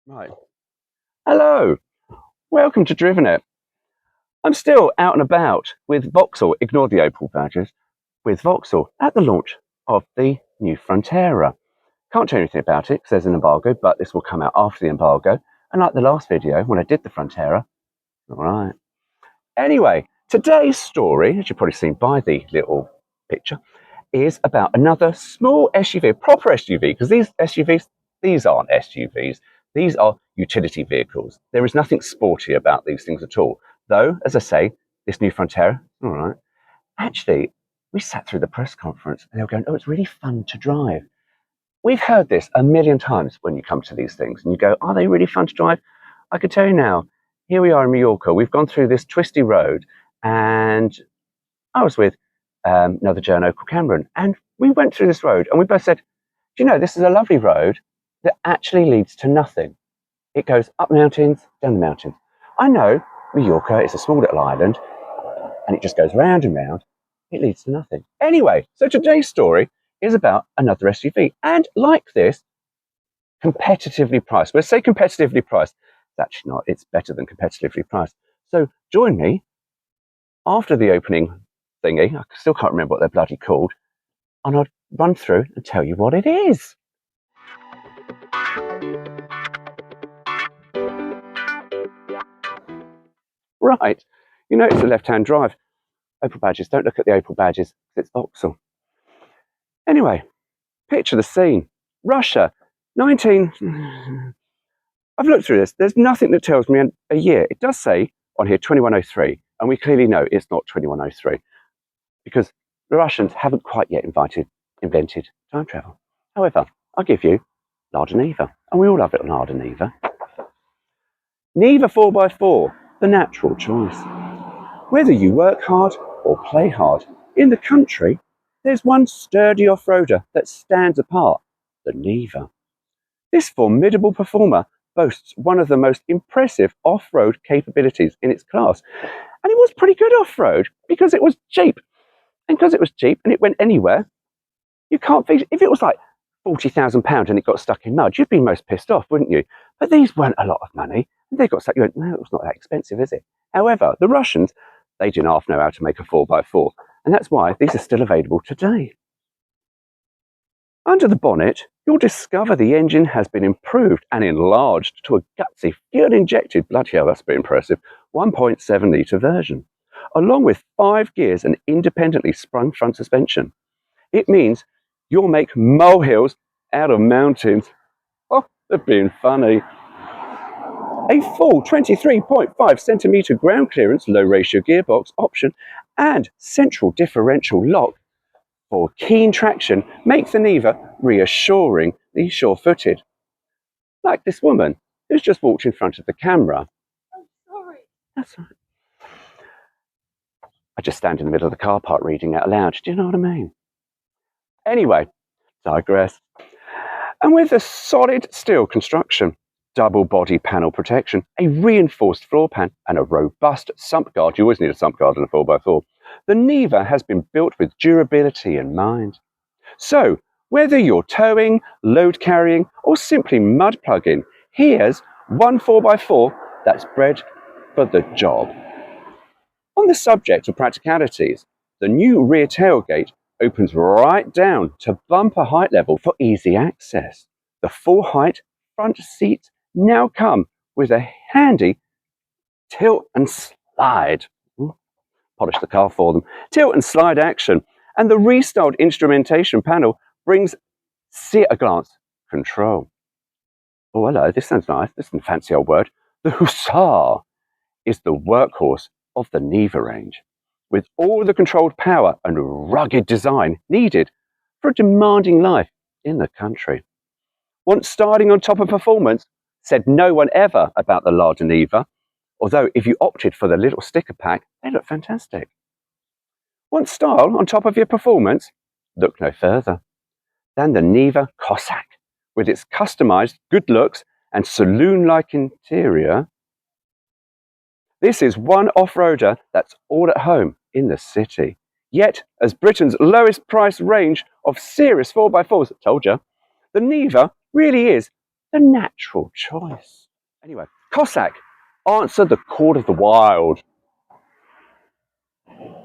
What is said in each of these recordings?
Right. Hello. Welcome to Driven It. I'm still out and about with Vauxhall, ignore the Opel badges, with Vauxhall at the launch of the new Frontera. Can't tell you anything about it because there's an embargo, but this will come out after the embargo. And like the last video when I did the Frontera. All right. Anyway, today's story, as you've probably seen by the little picture, is about another small SUV, a proper SUV, because these SUVs, these aren't SUVs. These are utility vehicles. There is nothing sporty about these things at all. Though, as I say, this new Frontera, all right, actually, we sat through the press conference and they were going, oh, it's really fun to drive. We've heard this a million times when you come to these things and you go, are they really fun to drive? I could tell you now, here we are in Mallorca. We've gone through this twisty road and I was with another journo called Cameron, and we went through this road and we both said, do you know, this is a lovely road that actually leads to nothing. It goes up mountains, down the mountains. I know Mallorca is a small little island and it just goes round and round. It leads to nothing. Anyway, so today's story is about another SUV. And like this, competitively priced. We'll say competitively priced. It's actually not. It's better than competitively priced. So join me after the opening thingy. I still can't remember what they're bloody called. And I'll run through and tell you what it is. Right. You know it's a left-hand drive. Opel badges. Don't look at the Opel badges. It's Vauxhall. Anyway, picture the scene. Russia, 19... I've looked through this. There's nothing that tells me a year. It does say on here 2103, and we clearly know it's not 2103 because the Russians haven't quite yet invented time travel. However, I'll give you Lada Niva, and we all love it on Lada Niva. Niva 4x4, the natural choice. Whether you work hard or play hard, in the country, there's one sturdy off-roader that stands apart, the Niva. This formidable performer boasts one of the most impressive off-road capabilities in its class. And it was pretty good off-road because it was cheap. And because it was cheap and it went anywhere, you can't fix it. If it was like £40,000 and it got stuck in mud, you'd be most pissed off, wouldn't you? But these weren't a lot of money. And they got stuck. You went, no, it's not that expensive, is it? However, the Russians, they didn't half know how to make a 4x4. And that's why these are still available today. Under the bonnet, you'll discover the engine has been improved and enlarged to a gutsy, fuel-injected, bloody hell, that's a bit impressive, 1.7 litre version, along with 5 gears and independently sprung front suspension. It means you'll make molehills out of mountains. Oh, they're being funny. A full 23.5 centimetre ground clearance, low ratio gearbox option, and central differential lock for keen traction make the Niva reassuringly sure-footed. Like this woman who's just walked in front of the camera. Oh, sorry. That's right. I just stand in the middle of the car park reading out loud. Do you know what I mean? Anyway, digress. And with a solid steel construction, double body panel protection, a reinforced floor pan, and a robust sump guard, you always need a sump guard on a 4x4, the Niva has been built with durability in mind. So, whether you're towing, load carrying, or simply mud plugging, here's one 4x4 that's bred for the job. On the subject of practicalities, the new rear tailgate opens right down to bumper height level for easy access. The full height front seats now come with a handy tilt and slide. Polish the car for them. Tilt and slide action. And the restyled instrumentation panel brings, see at a glance, control. Oh, hello, this sounds nice. This is a fancy old word. The Hussar is the workhorse of the Niva range, with all the controlled power and rugged design needed for a demanding life in the country. Once starting on top of performance, said no one ever about the Lada Niva, although if you opted for the little sticker pack, they look fantastic. Want style on top of your performance? Look no further than the Niva Cossack, with its customised good looks and saloon-like interior. This is one off-roader that's all at home in the city. Yet, as Britain's lowest price range of serious 4x4s, told you, the Niva really is the natural choice. Anyway, Cossack, answer the call of the wild.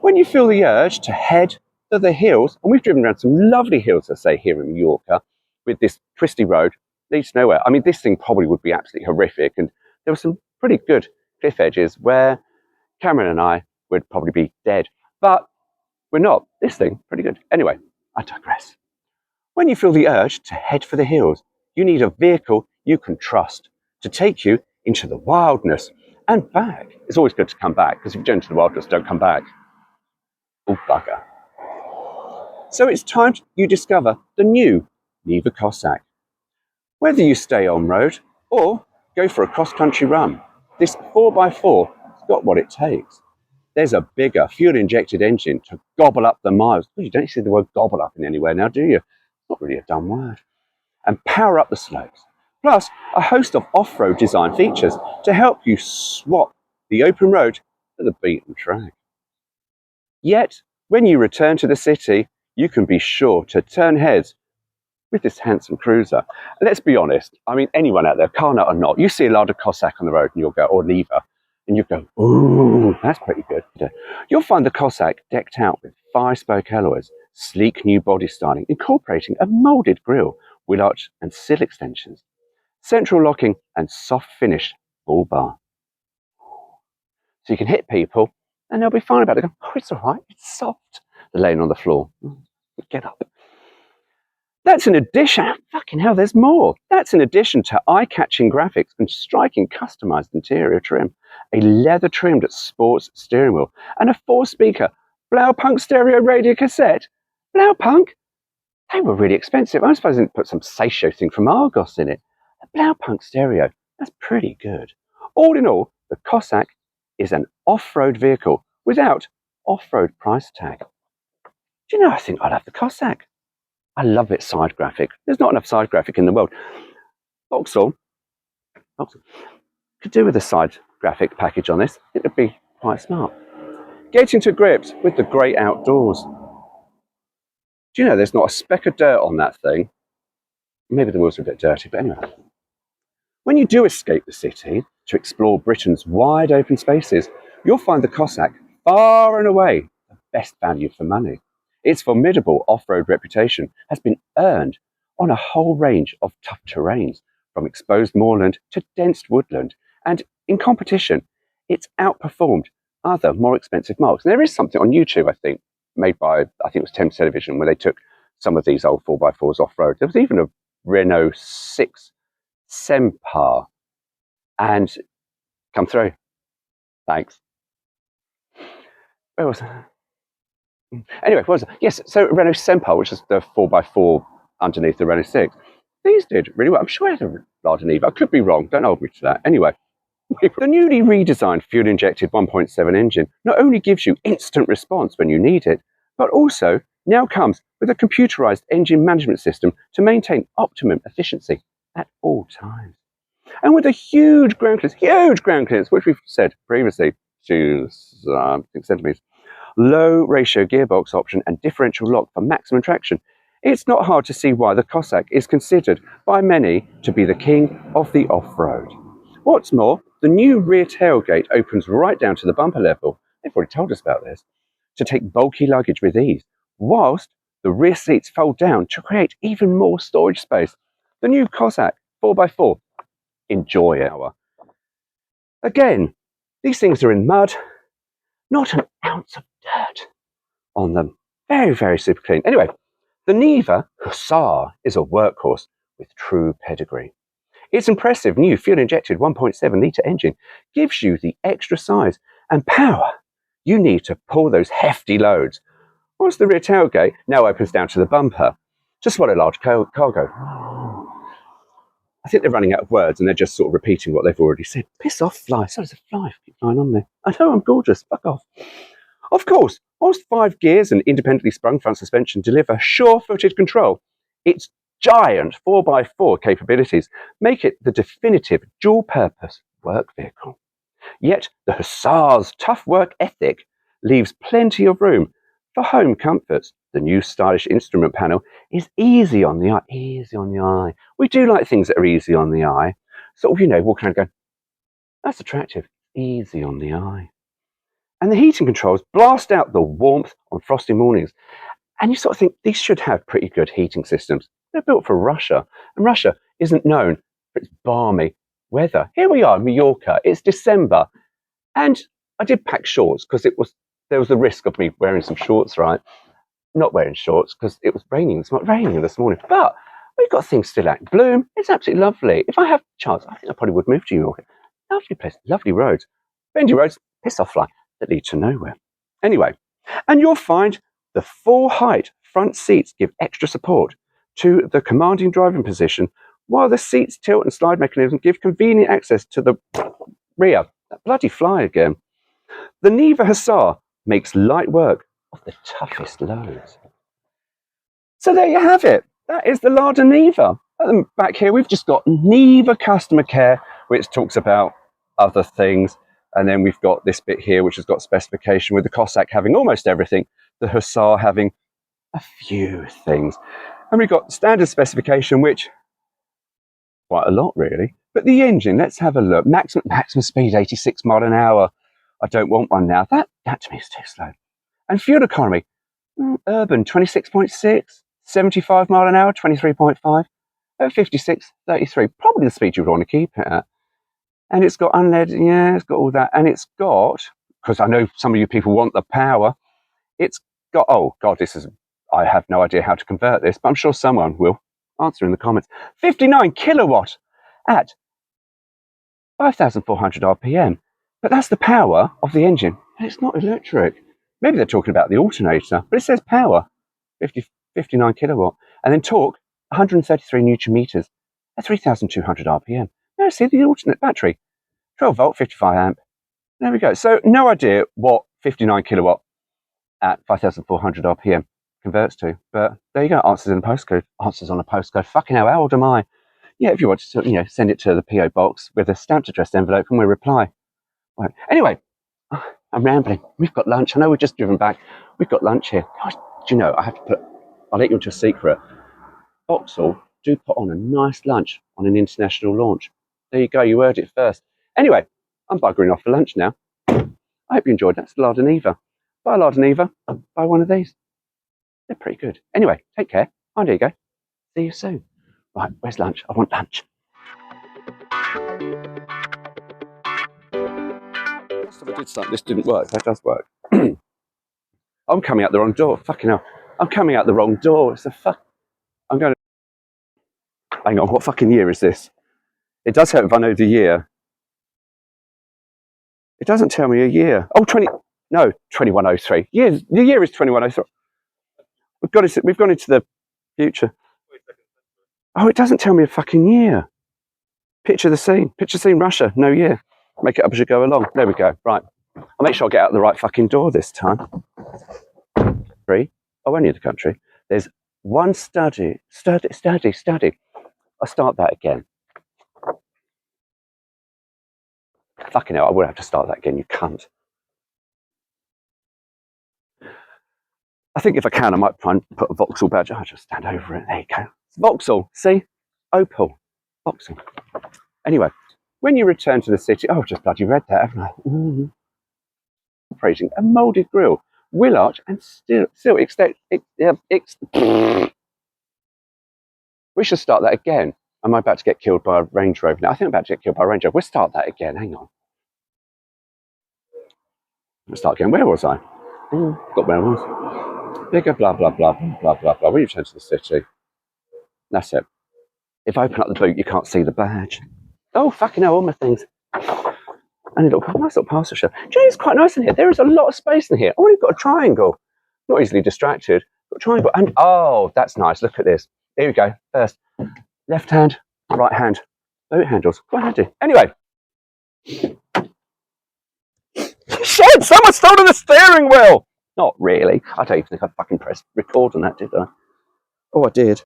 When you feel the urge to head to the hills, and we've driven around some lovely hills, I say, here in Mallorca, with this twisty road, leads nowhere. I mean, this thing probably would be absolutely horrific, and there were some pretty good cliff edges where Cameron and I would probably be dead, but we're not. This thing, pretty good. Anyway, I digress. When you feel the urge to head for the hills, you need a vehicle you can trust to take you into the wildness and back. It's always good to come back, because if you go into the wildness, don't come back. Oh, bugger. So it's time you discover the new Niva Cossack. Whether you stay on road or go for a cross-country run, this 4x4 has got what it takes. There's a bigger fuel-injected engine to gobble up the miles. Oh, you don't see the word gobble up in anywhere now, do you? It's not really a dumb word. And power up the slopes. Plus, a host of off-road design features to help you swap the open road to the beaten track. Yet, when you return to the city, you can be sure to turn heads with this handsome cruiser. And let's be honest, I mean, anyone out there, car nut or not, you see a Lada Cossack on the road and you'll go, or Niva, and you go, ooh, that's pretty good. You'll find the Cossack decked out with 5-spoke alloys, sleek new body styling, incorporating a moulded grille, wheel arch and sill extensions, central locking and soft finish bull bar. So you can hit people and they'll be fine about it. They go, oh, it's all right, it's soft. They're laying on the floor. Get up. That's in addition, fucking hell, there's more. That's in addition to eye-catching graphics and striking customized interior trim, a leather-trimmed sports steering wheel, and a 4-speaker Blaupunk stereo radio cassette. Blaupunk? They were really expensive. I suppose they put some Seisho thing from Argos in it. A Blaupunk stereo, that's pretty good. All in all, the Cossack is an off-road vehicle without off-road price tag. Do you know, I think I'd have the Cossack. I love its side graphic. There's not enough side graphic in the world. Vauxhall could do with a side graphic package on this. It would be quite smart. Getting to grips with the great outdoors. Do you know there's not a speck of dirt on that thing? Maybe the wheels are a bit dirty, but anyway. When you do escape the city to explore Britain's wide open spaces, you'll find the Cossack far and away the best value for money. Its formidable off-road reputation has been earned on a whole range of tough terrains, from exposed moorland to dense woodland, and in competition, it's outperformed other more expensive marques. And there is something on YouTube, I think, made by, I think it was Thames Television, where they took some of these old 4x4s off-road. There was even a Renault 6 Sempar, and come through. Thanks. Where was I? Anyway, what was it? Yes, so Renault Sempar, which is the 4x4 underneath the Renault 6, these did really well. I'm sure I had a Lada Niva. I could be wrong. Don't hold me to that. Anyway, the newly redesigned fuel-injected 1.7 engine not only gives you instant response when you need it, but also now comes with a computerized engine management system to maintain optimum efficiency at all times. And with a huge ground clearance, which we've said previously, to 6 centimeters, low ratio gearbox option and differential lock for maximum traction, it's not hard to see why the Cossack is considered by many to be the king of the off-road. What's more, the new rear tailgate opens right down to the bumper level. They've already told us about this. To take bulky luggage with ease, whilst the rear seats fold down to create even more storage space. The new Cossack 4x4. Enjoy it. Again, these things are in mud, not an ounce of dirt on them. Very, very super clean. Anyway, the Niva Hussar is a workhorse with true pedigree. Its impressive new fuel-injected 1.7 litre engine gives you the extra size and power you need to pull those hefty loads, whilst the rear tailgate now opens down to the bumper to swallow large cargo. I think they're running out of words and they're just sort of repeating what they've already said. Piss off, fly. So there's a fly. Keep flying on there. I know, I'm gorgeous. Fuck off. Of course, whilst 5 gears and independently sprung front suspension deliver sure-footed control, its giant 4x4 capabilities make it the definitive dual-purpose work vehicle. Yet the Hussar's tough work ethic leaves plenty of room For home comforts, the new stylish instrument panel is easy on the eye. Easy on the eye. We do like things that are easy on the eye. Sort of, walking around going, that's attractive. Easy on the eye. And the heating controls blast out the warmth on frosty mornings. And you sort of think these should have pretty good heating systems. They're built for Russia. And Russia isn't known for its balmy weather. Here we are in Mallorca. It's December. And I did pack shorts because there was a risk of me wearing some shorts, right? Not wearing shorts because it was raining this morning. But we've got things still out in bloom. It's absolutely lovely. If I have a chance, I think I probably would move to Mallorca. Lovely place, lovely roads. Bendy roads, piss off fly, that lead to nowhere. Anyway, and you'll find the full height front seats give extra support to the commanding driving position, while the seats tilt and slide mechanism give convenient access to the rear. That bloody fly again. The Niva Hussar makes light work of the toughest loads. So there you have it. That is the Lada Niva. At the back here, we've just got Niva customer care, which talks about other things. And then we've got this bit here, which has got specification, with the Cossack having almost everything, the Hussar having a few things. And we've got standard specification, which quite a lot really. But the engine, let's have a look. Maximum speed, 86 miles an hour. I don't want one now. That to me is too slow. And fuel economy, urban, 26.6, 75 miles an hour, 23.5, at 56, 33. Probably the speed you would want to keep it at. And it's got unleaded, yeah, it's got all that. And it's got, because I know some of you people want the power, it's got, oh God, I have no idea how to convert this, but I'm sure someone will answer in the comments. 59 kilowatt at 5,400 RPM. But that's the power of the engine, and it's not electric. Maybe they're talking about the alternator, but it says power, 59 kilowatt. And then torque, 133 newton meters at 3,200 RPM. Now see the alternate battery, 12 volt, 55 amp. There we go. So no idea what 59 kilowatt at 5,400 RPM converts to, but there you go. Answers in a postcode. Answers on a postcode. Fucking hell, how old am I? Yeah, if you want to, send it to the PO box with a stamped addressed envelope, and we'll reply. Right. Anyway, I'm rambling. We've got lunch. I know we've just driven back. We've got lunch here. Gosh, do you know, I'll let you into a secret. Vauxhall do put on a nice lunch on an international launch. There you go. You heard it first. Anyway, I'm buggering off for lunch now. I hope you enjoyed that. It's Lada Niva. Buy a Lada Niva. Buy one of these. They're pretty good. Anyway, take care. Oh, there you go. See you soon. Right, where's lunch? I want lunch. Last time I did something, this didn't work. That does work. I'm coming out the wrong door. Fucking hell. I'm coming out the wrong door. It's a fuck. I'm going to... Hang on, what fucking year is this? It does help if I know the year. It doesn't tell me a year. Oh, 2103. Yeah, the year is 2103. We've gone into the future. Oh, it doesn't tell me a fucking year. Picture the scene. Picture the scene, Russia. No year. Make it up as you go along. There we go. Right. I'll make sure I get out the right fucking door this time. 3. Oh, only in the country. There's one study. I'll start that again. Fucking hell, I will have to start that again, you cunt. I think if I can, I might try and put a Vauxhall badge. I'll just stand over it. There you go. Vauxhall, see? Opel. Vauxhall. Anyway, when you return to the city... Oh, I've just bloody read that, haven't I? Operating a moulded grille, wheel arch, and still we should start that again. Am I about to get killed by a Range Rover? Now, I think I'm about to get killed by a Range Rover. We'll start that again. Hang on. Let's start again. Where was I? Got where I was. Bigger, blah, blah, blah, blah, blah, blah. When you return to the city. That's it. If I open up the boot, you can't see the badge. Oh, fucking hell, all my things. And a nice little parcel shelf. Do you know, it's quite nice in here. There is a lot of space in here. Oh, you've got a triangle. Not easily distracted. Got a triangle. And, oh, that's nice. Look at this. Here we go. First, left hand, right hand. Boot handles. Quite handy. Anyway. Shit! Someone stolen the steering wheel! Not really. I don't even think I fucking pressed record on that, did I? Oh, I did.